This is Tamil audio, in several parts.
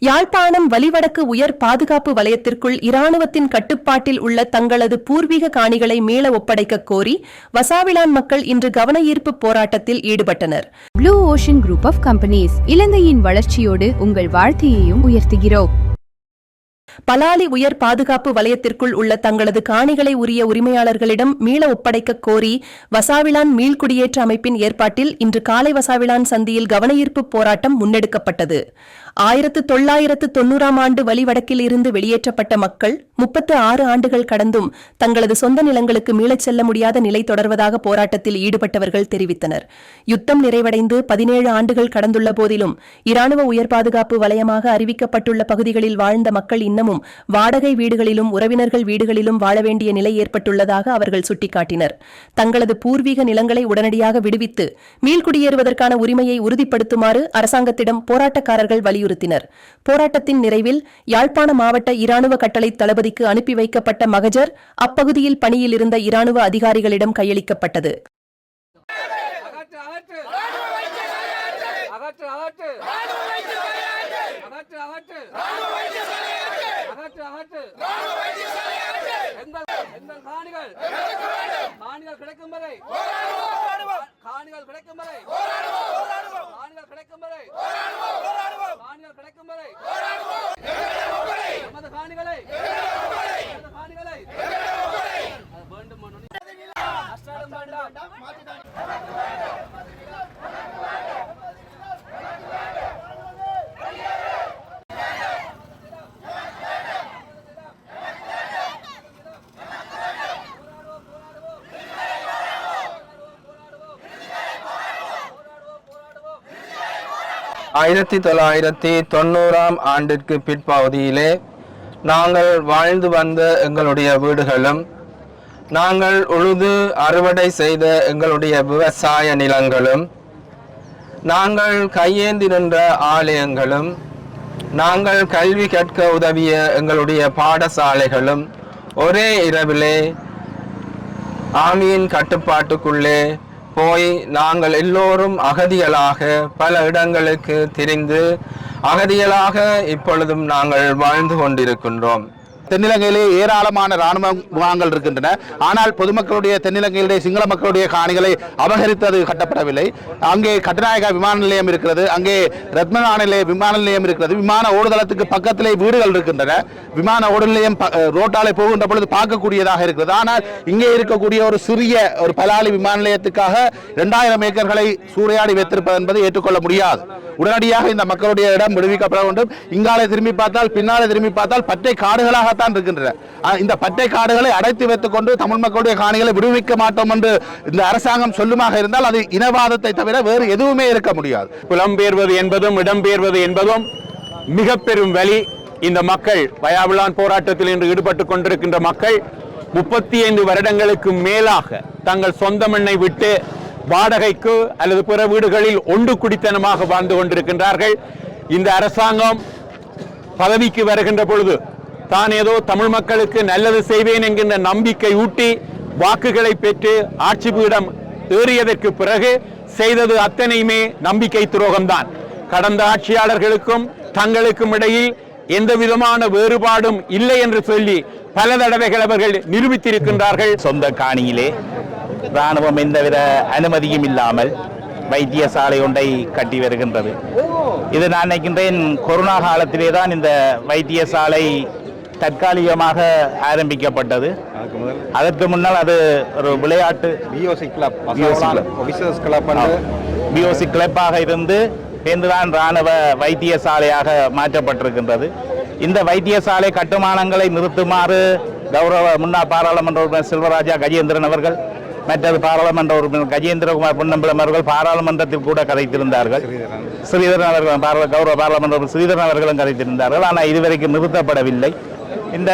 யாழ்ப்பாணம் வலிவடக்கு உயர் பாதுகாப்பு வலயத்திற்குள் இராணுவத்தின் கட்டுப்பாட்டில் உள்ள தங்களது பூர்வீக காணிகளை மீள ஒப்படைக்க கோரி வசாவிளான் மக்கள் இன்று கவனஈர்ப்பு போராட்டத்தில் ஈடுபட்டனர். Blue ocean group of companies இலங்கையின் வளர்ச்சியோடு உங்கள் வாழ்க்கையையும் உயர்த்துகிறோம். பலாலி உயர் பாதுகாப்பு வலயத்திற்குள் உள்ள தங்களது காணிகளை உரிய உரிமையாளர்களிடம் மீள ஒப்படைக்க கோரி வசாவிளான் மீள்குடியேற்ற அமைப்பின் ஏற்பாட்டில் இன்று காலை வசாவிளான் சந்தியில் கவனஈர்ப்பு போராட்டம் முன்னெடுக்கப்பட்டது. 1990 ஆண்டு வலிவடக்கில் இருந்து வெளியேற்றப்பட்ட மக்கள் 36 ஆண்டுகள் கடந்தும் தங்களது சொந்த நிலங்களுக்கு மீளச் செல்ல முடியாத நிலை தொடர்வதாக போராட்டத்தில் ஈடுபட்டவர்கள் தெரிவித்தனர். யுத்தம் நிறைவடைந்து 17 ஆண்டுகள் கடந்துள்ள போதிலும் இராணுவ உயர் பாதுகாப்பு வலயமாக அறிவிக்கப்பட்டுள்ள பகுதிகளில் வாழ்ந்த மக்கள் இன்னமும் வாடகை வீடுகளிலும் உறவினர்கள் வீடுகளிலும் வாழ வேண்டிய நிலை ஏற்பட்டுள்ளதாக அவர்கள் சுட்டிக்காட்டினர். தங்களது பூர்வீக நிலங்களை உடனடியாக விடுவித்து மீள்குடியேறுவதற்கான உரிமையை உறுதிப்படுத்துமாறு அரசாங்கத்திடம் போராட்டக்காரர்கள் வலியுறுத்தினர். போராட்டத்தின் நிறைவில் யாழ்ப்பாண மாவட்ட இராணுவ கட்டளை தளபதிக்கு அனுப்பி வைக்கப்பட்ட மகஜர் அப்பகுதியில் பணியில் இருந்த இராணுவ அதிகாரிகளிடம் கையளிக்கப்பட்டது. ஆயிரத்தி 1990 ஆண்டிற்கு பிற்பகுதியிலே நாங்கள் வாழ்ந்து வந்த எங்களுடைய வீடுகளும் நாங்கள் உழுது அறுவடை செய்த எங்களுடைய விவசாய நிலங்களும் நாங்கள் கையேந்தி நின்ற ஆலயங்களும் நாங்கள் கல்வி கற்க உதவிய எங்களுடைய பாடசாலைகளும் ஒரே இரவிலே ஆமியின் கட்டுப்பாட்டுக்குள்ளே போய் நாங்கள் எல்லோரும் அகதிகளாக பல இடங்களுக்கு திரிந்து அகதிகளாக இப்பொழுதும் நாங்கள் வாழ்ந்து கொண்டிருக்கின்றோம். தென்னிலங்கையிலே ஏராளமான இராணுவ முகாம்கள் இருக்கின்றன. ஆனால் பொதுமக்களுடைய தென்னிலங்கையிலே சிங்கள மக்களுடைய காணிகளை அபகரித்தது கட்டப்படவில்லை. அங்கே கட்டுநாயக்கா விமான நிலையம் இருக்கிறது, அங்கே ரத்மநானிலே விமான நிலையம் இருக்கிறது. விமான ஓடுதளத்துக்கு பக்கத்திலே வீடுகள் இருக்கின்றன. விமான ஓடு நிலையம் ரோட்டாலே போகின்ற பொழுது பார்க்கக்கூடியதாக இருக்கிறது. ஆனால் இங்கே இருக்கக்கூடிய ஒரு சிறிய ஒரு பலாலி விமான நிலையத்துக்காக 2000 ஏக்கர்களை சூறையாடி வைத்திருப்பது என்பது ஏற்றுக்கொள்ள முடியாது. உடனடியாக இந்த மக்களுடைய இடம் விடுவிக்கப்பட வேண்டும். இங்காலே திரும்பி பார்த்தால் பின்னாலே திரும்பி பார்த்தால் பச்சை காடுகளாகத்தான் இருக்கின்றன. இந்த பச்சை காடுகளை அடைத்து வைத்துக் கொண்டு தமிழ் மக்களுடைய காணிகளை விடுவிக்க மாட்டோம் என்று இந்த அரசாங்கம் சொல்லுமாக இருந்தால் அது இனவாதத்தை தவிர வேறு எதுவுமே இருக்க முடியாது. புலம்பெயர்வது என்பதும் இடம்பெயர்வது என்பதும் மிக பெரும் வலி. இந்த மக்கள் வயாவிளான் போராட்டத்தில் இன்று ஈடுபட்டுக் கொண்டிருக்கின்ற மக்கள் 35 வருடங்களுக்கு மேலாக தங்கள் சொந்த மண்ணை விட்டு வாடகைக்கு அல்லது பிற வீடுகளில் ஒன்று குடித்தனமாக வாழ்ந்து கொண்டிருக்கின்றார்கள். இந்த அரசாங்கம் பதவிக்கு வருகின்ற பொழுது தான் ஏதோ தமிழ் மக்களுக்கு நல்லது செய்வேன் என்கின்ற நம்பிக்கை ஊட்டி வாக்குகளை பெற்று ஆட்சி பீடம் ஏறியதற்கு பிறகு செய்தது அத்தனையுமே நம்பிக்கை துரோகம்தான். கடந்த ஆட்சியாளர்களுக்கும் தங்களுக்கும் இடையில் எந்த விதமான வேறுபாடும் இல்லை என்று சொல்லி பல தடவைகள் அவர்கள் நிரூபித்திருக்கின்றார்கள். சொந்த காணியிலே இராணுவம் எந்தவித அனுமதியும் இல்லாமல் வைத்தியசாலை ஒன்றை கட்டி வருகின்றது. இது நான் நினைக்கின்றேன் கொரோனா காலத்திலே தான் இந்த வைத்தியசாலை தற்காலிகமாக ஆரம்பிக்கப்பட்டது. அதற்கு முன்னால் அது ஒரு விளையாட்டு பிஓசி கிளப்பாக இருந்து என்றுதான் இராணுவ வைத்தியசாலையாக மாற்றப்பட்டிருக்கின்றது. இந்த வைத்தியசாலை கட்டுமானங்களை நிறுத்துமாறு கௌரவ முன்னாள் பாராளுமன்ற உறுப்பினர் செல்வராஜா கஜேந்திரன் அவர்கள் மற்றது பாராளுமன்ற உறுப்பினர் கஜேந்திரகுமார் பொன்னம்பலம் அவர்கள் பாராளுமன்றத்தில் கூட கதைத்திருந்தார்கள். ஸ்ரீதரன் அவர்கள் கௌரவ பாராளுமன்ற ஸ்ரீதரன் அவர்களும் கதைத்திருந்தார்கள். ஆனால் இதுவரைக்கும் நிறுத்தப்படவில்லை. இந்த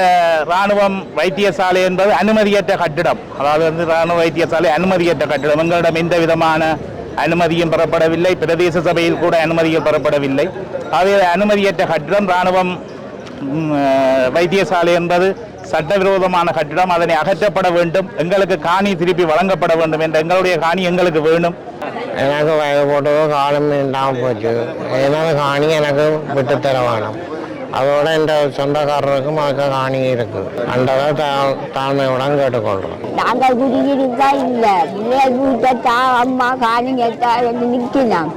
இராணுவம் வைத்தியசாலை என்பது அனுமதியற்ற கட்டிடம். அதாவது இராணுவ வைத்தியசாலை அனுமதியற்ற கட்டிடம். எங்களிடம் எந்த விதமான அனுமதியும் பெறப்படவில்லை. பிரதேச சபையில் கூட அனுமதிகள் பெறப்படவில்லை. ஆகவே அனுமதியற்ற கட்டிடம். இராணுவம் வைத்தியசாலை என்பது சட்டவிரோதமான கட்டிடம். அதனை அகற்றப்பட வேண்டும். எங்களுக்கு காணி திருப்பி வழங்கப்பட வேண்டும் என்ற எங்களுடைய காணி எங்களுக்கு வேணும். எனக்கு வயது போட்டதோ காலம் இல்லாமல் போச்சு. ஏதாவது காணி எனக்கு விட்டு தர வேணும். அதோட இந்த சொந்தக்காரருக்கும் அதுக்கு காணி இருக்கு. அண்டதை தாழ்மையுடன் கேட்டுக்கொள்றோம். நாங்கள் குடியிருக்கா இல்லை வீட்டை அம்மா காணி கேட்டா நிற்கலாம்.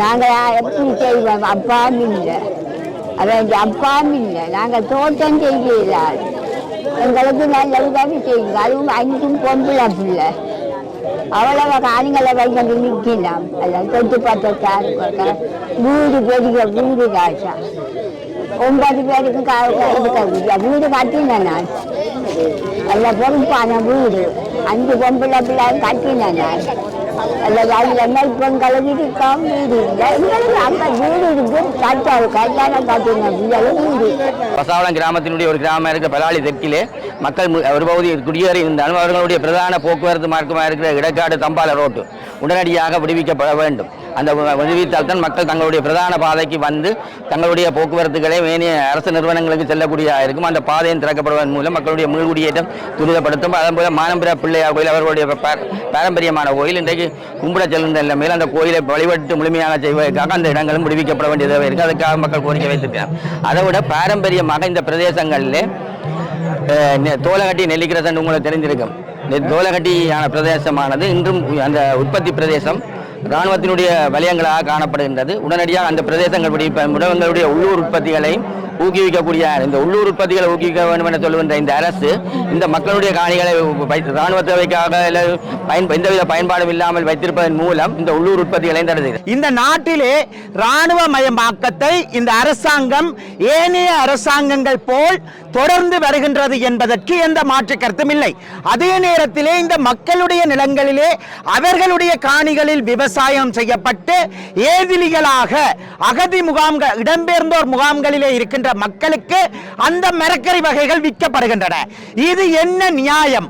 நாங்கள் எப்படி செய்வோம்? அப்பாவும் இல்லை, அவன் அப்பாவும் இல்லை. நாங்கள் தோட்டம் செய்யலாம். எங்களுக்கு நல்ல உதவி செய்யுங்க. அதுவும் 5 பொம்பளை பிள்ளை. அவ்வளவு காணிகளை வைக்க நிற்கலாம். அதான் தொட்டு பார்த்த வீடு பெரிய வீடு காசா 9 பேருக்கு வீடு கட்டினேன் நான். நல்ல பொறுப்பான வீடு. 5 பொம்பளை பிள்ளை கட்டினேன் நான். பெண்களுக்கு இருக்காம வீடு இல்லை. எங்களுக்கு அந்த வீடு இருக்கு. கல்யாணம் கட்டின வீடு. பசாவளம் கிராமத்தினுடைய ஒரு கிராமம் இருக்கிற பலாளி தெற்கிலே மக்கள் ஒரு பகுதி குடியேறி இருந்தாலும் அவர்களுடைய பிரதான போக்குவரத்து மார்க்கமாக இருக்கிற இடக்காடு தம்பால ரோட்டு உடனடியாக விடுவிக்கப்பட வேண்டும். அந்த விடுவித்தால் தான் மக்கள் தங்களுடைய பிரதான பாதைக்கு வந்து தங்களுடைய போக்குவரத்துக்களை மேனிய அரசு நிறுவனங்களுக்கு செல்லக்கூடியதாக இருக்கும். அந்த பாதையும் திறக்கப்படுவதன் மூலம் மக்களுடைய மீள்குடியேற்றம் துரிதப்படுத்தும். அதன் போல மானம்புர பிள்ளையார் கோயில் அவர்களுடைய பாரம்பரியமான கோயில் இன்றைக்கு கும்பிட செல்கின்ற நிலைமையில் அந்த கோயிலை வழிபட்டு முழுமையாக செய்வதற்காக அந்த இடங்களும் விடுவிக்கப்பட வேண்டிய தேவை இருக்குது. அதுக்காக மக்கள் கோரிக்கை வைத்திருக்கிறார். அதை விட பாரம்பரியமாக இந்த பிரதேசங்களில் தோலகட்டி நெல்லிக்கிரசன் உங்களுக்கு தெரிஞ்சிருக்கும். தோலகட்டியான பிரதேசமானது இன்றும் அந்த உற்பத்தி பிரதேசம் இராணுவத்தினுடைய வலயங்களாக காணப்படுகின்றது. உடனடியாக அந்த பிரதேசங்கள் உணவுகளுடைய உள்ளூர் உற்பத்திகளை ஊக்குவிக்கக்கூடிய இந்த உள்ளூர் உற்பத்திகளை ஊக்குவிக்க வேண்டும் என சொல்லுகின்ற இந்த அரசு இந்த மக்களுடைய காணிகளை இராணுவ தேவைக்காக எந்தவித பயன்பாடும் இல்லாமல் வைத்திருப்பதன் மூலம் இந்த உள்ளூர் உற்பத்திகளை தடை செய்கிறது. இந்த நாட்டிலே இராணுவ மயமாக்கத்தை இந்த அரசாங்கம் ஏனைய அரசாங்கங்கள் போல் தொடர்ந்து வருகின்றது என்பதற்கு எந்த மாற்று கருத்தும் இல்லை. அதே நேரத்திலே இந்த மக்களுடைய நிலங்களிலே அவர்களுடைய காணிகளில் விவசாயம் செய்யப்பட்டு ஏதிலிகளாக அகதி முகாம்கள் இடம்பெயர்ந்தோர் முகாம்களிலே இருக்கின்ற மக்களுக்கு அந்த மரக்கறி வகைகள் விற்கப்படுகின்றன. இது என்ன நியாயம்?